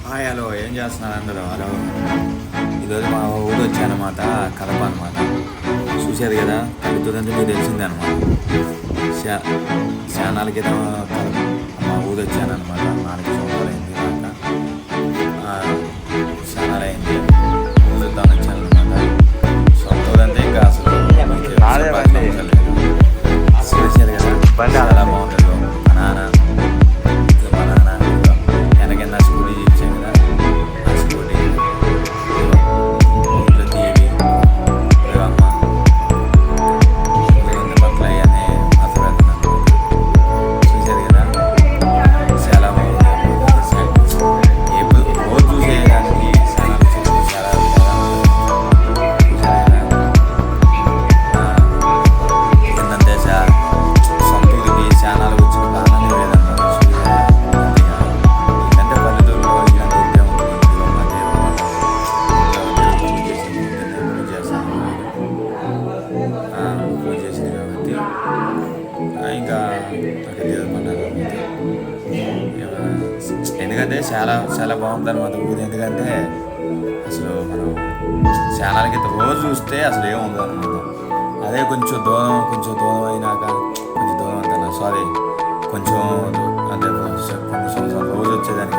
Hi hello ఏం చేస్తున్నారు అందరూ? హలో, ఈరోజు మా ఊరు వచ్చానమాట, కడప అనమాట. చూశారు కదా, కలుగుతుందంటే మీకు తెలిసిందే అనమాట. చాలా క్రితం మా ఊరు వచ్చానమాట. 4 సంవత్సరాలు అయింది కాక చాలా అయింది. ఊరు చూద్దామని వచ్చానమాట. సొంత ఊరంటే ఇంకా అసలు చూశారు కదా, చాలా బాగుంటుంది. మా నాన్న మా నాన్న వెనకన్నా స్కూటీ ఇచ్చాను కదా, ఆ స్కూటీ ఇంట్లో టీవీ అమ్మ బట్టలు అవన్నీ మసలు పెడుతున్నాను. చూశారు కదా, చాలా బాగుంది. ఎప్పుడు రోజు చూసేదానికి చాలా చాలా చూశారు కదా. ఏంటంటే సొంత ఊరికి ఛానల్ వచ్చి ఆనందం లేదన్నమాట. ఎందుకంటే పల్లెటూరులో ఇలాంటి ఇదే ఉంటుంది. ఇదిగో మా పూజ చేస్తాను, పూజ చేసింది కాబట్టి ఇంకా అక్కడ దేవుమన్నారు. ఎందుకంటే చాలా చాలా బాగుంటుంది అనమాట ఊరు. ఎందుకంటే అసలు మనం ఛానల్కి రోజు చూస్తే అసలు ఏముండదు అనమాట. అదే కొంచెం దూరం అయినాక, కొంచెం దూరం అంటున్నా సారీ, కొంచెం అంటే కొన్ని సంవత్సరాలు రోజు వచ్చేదానికి